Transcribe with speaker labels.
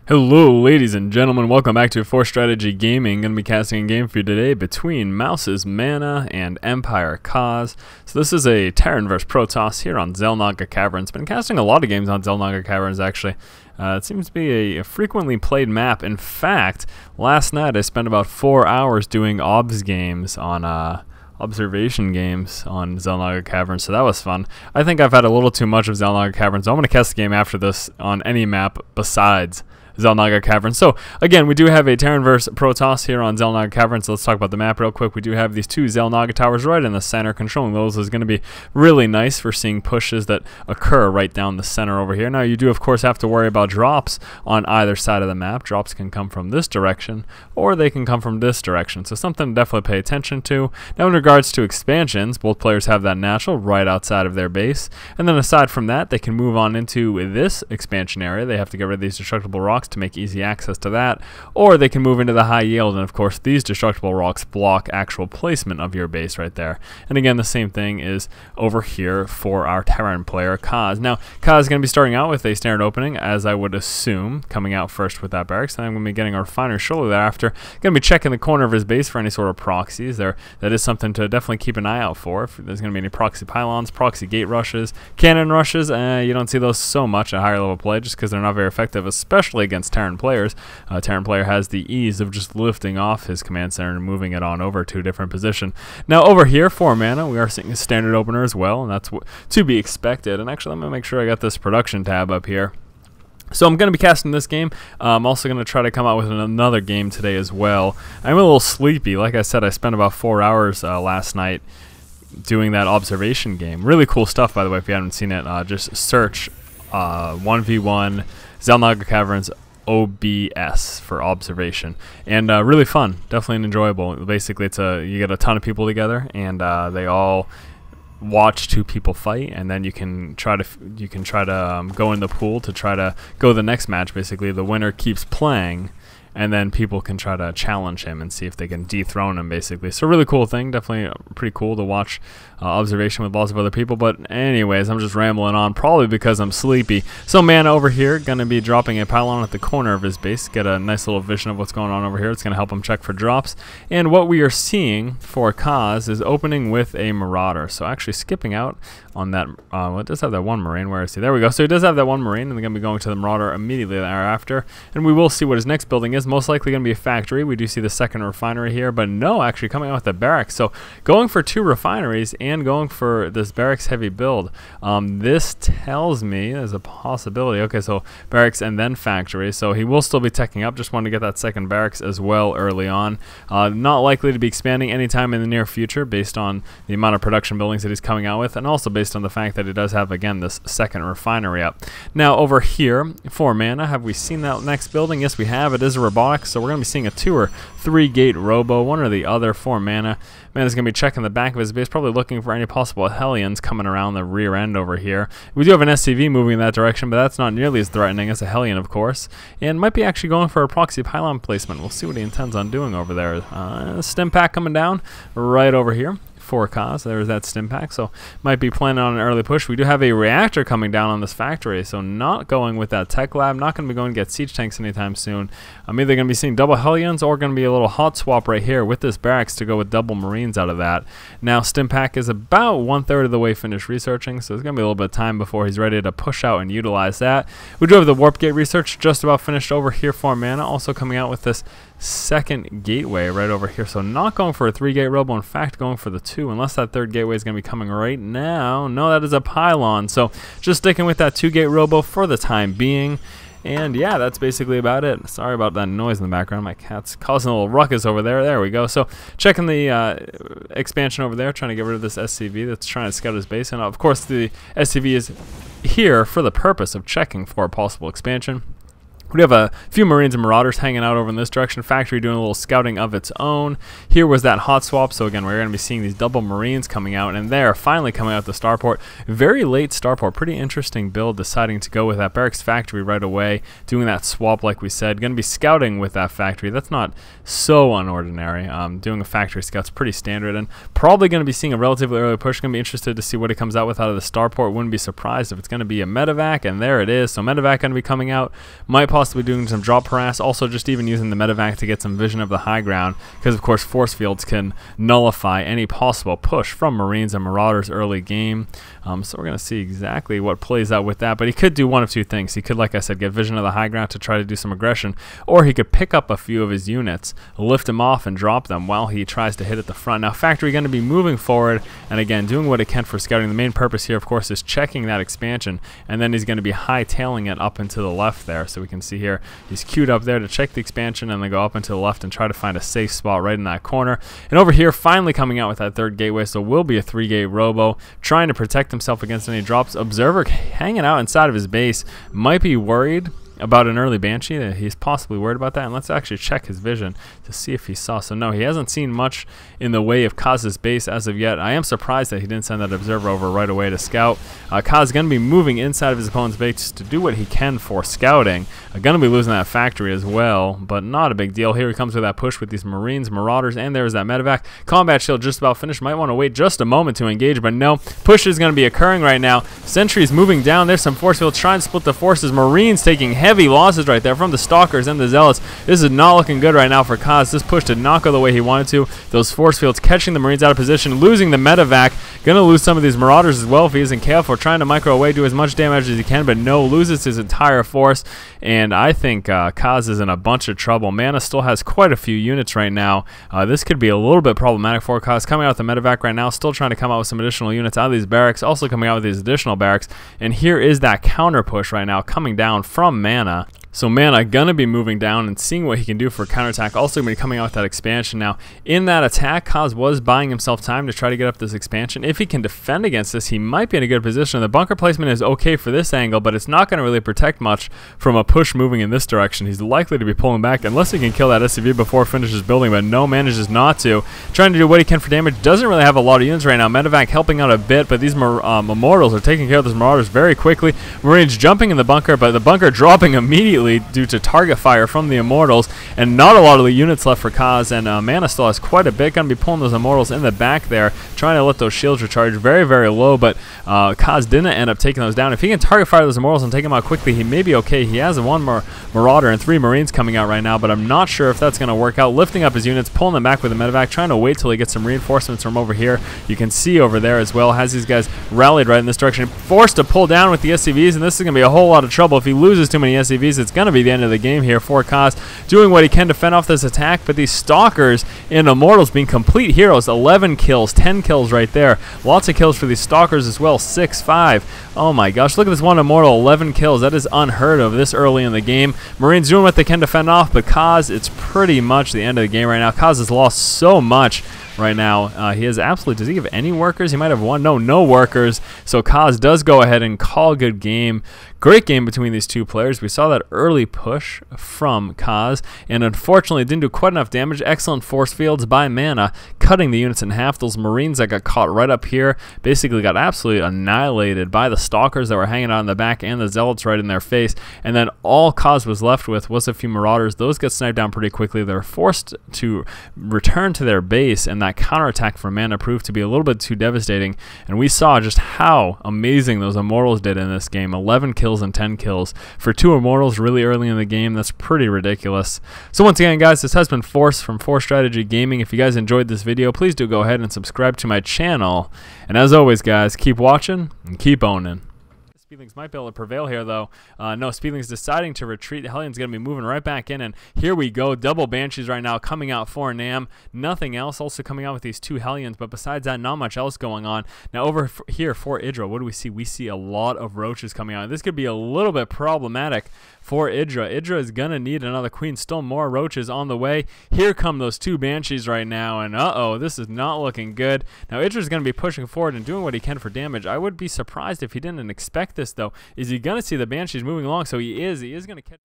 Speaker 1: Hello ladies and gentlemen, welcome back to 4Strategy Gaming. Going to be casting a game for you today between Mouse's MaNa and Empire Cause. So this is a Terran vs Protoss here on Xel'Naga Caverns. Been casting a lot of games on Xel'Naga Caverns actually. It seems to be a frequently played map. In fact, last night I spent about 4 hours doing obs games on observation games on Xel'Naga Caverns, so that was fun. I think I've had a little too much of Xel'Naga Caverns, so I'm going to cast the game after this on any map besides Xel'Naga Caverns. So again, we do have a Terran vs Protoss here on Xel'Naga Caverns. So let's talk about the map real quick. We do have these two Xel'Naga towers right in the center. Controlling those is going to be really nice for seeing pushes that occur right down the center over here. Now you do of course have to worry about drops on either side of the map. Drops can come from this direction or they can come from this direction. So something to definitely pay attention to. Now in regards to expansions, both players have that natural right outside of their base. And then aside from that, they can move on into this expansion area. They have to get rid of these destructible rocks to make easy access to that, or they can move into the high yield, and of course these destructible rocks block actual placement of your base right there. And again, the same thing is over here for our Terran player Kaz. Now Kaz is going to be starting out with a standard opening, as I would assume, coming out first with that barracks. Then I'm going to be getting a refinery shortly thereafter. Going to be checking the corner of his base for any sort of proxies there. That is something to definitely keep an eye out for. If there's going to be any proxy pylons, proxy gate rushes, cannon rushes, you don't see those so much at higher level play just because they're not very effective, especially against Terran players. Terran player has the ease of just lifting off his command center and moving it on over to a different position. Now over here for MaNa, we are seeing a standard opener as well, and that's to be expected. And actually, I'm going to make sure I got this production tab up here. So I'm going to be casting this game. I'm also going to try to come out with another game today as well. I'm a little sleepy. Like I said, I spent about 4 hours last night doing that observation game. Really cool stuff, by the way, if you haven't seen it. Just search 1v1 Xel'Naga Caverns OBS for observation, and really fun, definitely enjoyable. Basically, it's you get a ton of people together, and they all watch two people fight, and then you can try to go in the pool to try to go the next match. Basically, the winner keeps playing, and then people can try to challenge him and see if they can dethrone him, basically. So really cool thing, definitely pretty cool to watch observation with lots of other people. But anyways, I'm just rambling on, probably because I'm sleepy. So MaNa over here, going to be dropping a pylon at the corner of his base. Get a nice little vision of what's going on over here. It's going to help him check for drops. And what we are seeing for Kaz is opening with a Marauder. So actually skipping out on that, well, it does have that one Marine. Where is he? There we go. So he does have that one Marine, and they're going to be going to the Marauder immediately thereafter. And we will see what his next building is. Most likely going to be a factory. We do see the second refinery here, but no, actually coming out with the barracks. So going for two refineries and going for this barracks heavy build. This tells me there's a possibility. Okay, so barracks and then factory. So he will still be teching up. Just wanted to get that second barracks as well early on. Not likely to be expanding anytime in the near future based on the amount of production buildings that he's coming out with, and also based on the fact that he does have, again, this second refinery up. Now over here for MaNa, have we seen that next building? Yes, we have. It is a robotics, so we're going to be seeing a 2 or 3 gate robo, one or the other for MaNa. MaNa's going to be checking the back of his base, probably looking for any possible Hellions coming around the rear end over here. We do have an SCV moving in that direction, but that's not nearly as threatening as a Hellion, of course. And might be actually going for a proxy pylon placement. We'll see what he intends on doing over there. Stim pack coming down right over here for Kaz. There's that stim pack, so might be planning on an early push. We do have a reactor coming down on this factory, so not going with that tech lab, not going to be going to get siege tanks anytime soon. I'm either going to be seeing double Hellions or going to be a little hot swap right here with this barracks to go with double Marines out of that. Now stim pack is about 1/3 of the way finished researching, so there's going to be a little bit of time before he's ready to push out and utilize that. We do have the warp gate research just about finished over here for MaNa, also coming out with this second gateway right over here. So not going for a 3-gate robo, in fact going for the 2, unless that third gateway is going to be coming right now. No, that is a pylon. So just sticking with that 2-gate robo for the time being. And yeah, that's basically about it. Sorry about that noise in the background. My cat's causing a little ruckus over there. There we go. So checking the expansion over there, trying to get rid of this SCV that's trying to scout his base. And of course the SCV is here for the purpose of checking for a possible expansion. We have a few Marines and Marauders hanging out over in this direction. Factory doing a little scouting of its own. Here was that hot swap. So again, we're going to be seeing these double Marines coming out, and they're finally coming out the starport. Very late starport. Pretty interesting build, deciding to go with that barracks factory right away. Doing that swap like we said. Going to be scouting with that factory. That's not so unordinary. Doing a factory scout's pretty standard, and probably going to be seeing a relatively early push. Going to be interested to see what it comes out with out of the starport. Wouldn't be surprised if it's going to be a medevac, and there it is. So medevac going to be coming out. Might possibly possibly doing some drop harass, also just even using the medevac to get some vision of the high ground, because of course force fields can nullify any possible push from Marines and Marauders early game. So we're going to see exactly what plays out with that, but he could do one of two things. He could, like I said, get vision of the high ground to try to do some aggression, or he could pick up a few of his units, lift them off and drop them while he tries to hit at the front. Now factory going to be moving forward and again doing what it can for scouting. The main purpose here of course is checking that expansion, and then he's going to be hightailing it up and to the left there. So we can see here he's queued up there to check the expansion and then go up and to the left and try to find a safe spot right in that corner. And over here finally coming out with that third gateway, so will be a 3-gate robo trying to protect himself against any drops. Observer hanging out inside of his base, might be worried about an early Banshee. He's possibly worried about that, and let's actually check his vision to see if he saw. So no, he hasn't seen much in the way of Kaz's base as of yet. I am surprised that he didn't send that observer over right away to scout. Kaz going to be moving inside of his opponent's base to do what he can for scouting. Going to be losing that factory as well, but not a big deal. Here he comes with that push with these Marines, Marauders, and there's that medevac. Combat shield just about finished. Might want to wait just a moment to engage, but no, push is going to be occurring right now. Sentries moving down. There's some force fields trying to split the forces. Marines taking heavy losses right there from the Stalkers and the Zealots. This is not looking good right now for Kaz. This push did not go the way he wanted to. Those force fields catching the Marines out of position, losing the medevac. Gonna lose some of these Marauders as well if he isn't careful. Trying to micro away, do as much damage as he can, but no, loses his entire force. And I think Kaz is in a bunch of trouble. MaNa still has quite a few units right now. This could be a little bit problematic for Kaz. Coming out with the medevac right now, still trying to come out with some additional units out of these barracks, also coming out with these additional barracks. And here is that counter push right now coming down from MaNa. So MaNa gonna be moving down and seeing what he can do for counterattack. Also gonna be coming out with that expansion. Now in that attack, Kaz was buying himself time to try to get up this expansion. If he can defend against this, he might be in a good position. The bunker placement is okay for this angle, but it's not gonna really protect much from a push moving in this direction. He's likely to be pulling back unless he can kill that SCV before he finishes building, but no, manages not to. Trying to do what he can for damage. Doesn't really have a lot of units right now. Medevac helping out a bit, but these Immortals are taking care of those Marauders very quickly. Marines jumping in the bunker, but the bunker dropping immediately due to target fire from the Immortals, and not a lot of the units left for Kaz, and MaNa still has quite a bit. Going to be pulling those Immortals in the back there, trying to let those shields recharge very, very low, but Kaz didn't end up taking those down. If he can target fire those Immortals and take them out quickly, he may be okay. He has one more Marauder and 3 Marines coming out right now, but I'm not sure if that's going to work out. Lifting up his units, pulling them back with the medevac, trying to wait till he gets some reinforcements from over here. You can see over there as well, has these guys rallied right in this direction, forced to pull down with the SCVs, and this is going to be a whole lot of trouble. If he loses too many SCVs, it's going to be the end of the game here for Kaz, doing what he can to fend off this attack, but these Stalkers and Immortals being complete heroes. 11 kills, 10 kills right there. Lots of kills for these Stalkers as well. 6-5. Oh my gosh, look at this one Immortal, 11 kills. That is unheard of this early in the game. Marines doing what they can to fend off, but Kaz, it's pretty much the end of the game right now. Kaz has lost so much right now. He has absolutely, does he have any workers? He might have one. No workers. So Kaz does go ahead and call a good game. Great game between these two players. We saw that early push from Kaz, and unfortunately didn't do quite enough damage. Excellent force fields by MaNa, cutting the units in half. Those Marines that got caught right up here basically got absolutely annihilated by the Stalkers that were hanging out in the back and the Zealots right in their face. And then all Kaz was left with was a few Marauders. Those get sniped down pretty quickly. They're forced to return to their base, and that counterattack from MaNa proved to be a little bit too devastating. And we saw just how amazing those Immortals did in this game. 11 kills and 10 kills for 2 Immortals really early in the game. That's pretty ridiculous. So once again, guys, this has been Force from Force Strategy Gaming. If you guys enjoyed this video, please do go ahead and subscribe to my channel. And as always, guys, keep watching and keep owning. Speedlings might be able to prevail here, though. No, Speedlings deciding to retreat. The Hellions going to be moving right back in, and here we go. Double Banshees right now coming out for Nam. Nothing else also coming out with these 2 Hellions, but besides that, not much else going on. Now, over here for Idra, what do we see? We see a lot of Roaches coming out. This could be a little bit problematic for Idra. Idra is going to need another Queen. Still more Roaches on the way. Here come those 2 Banshees right now, and uh-oh, this is not looking good. Now, Idra is going to be pushing forward and doing what he can for damage. I would be surprised if he didn't expect this, though. Is he going to see the Banshees moving along? So he is going to catch...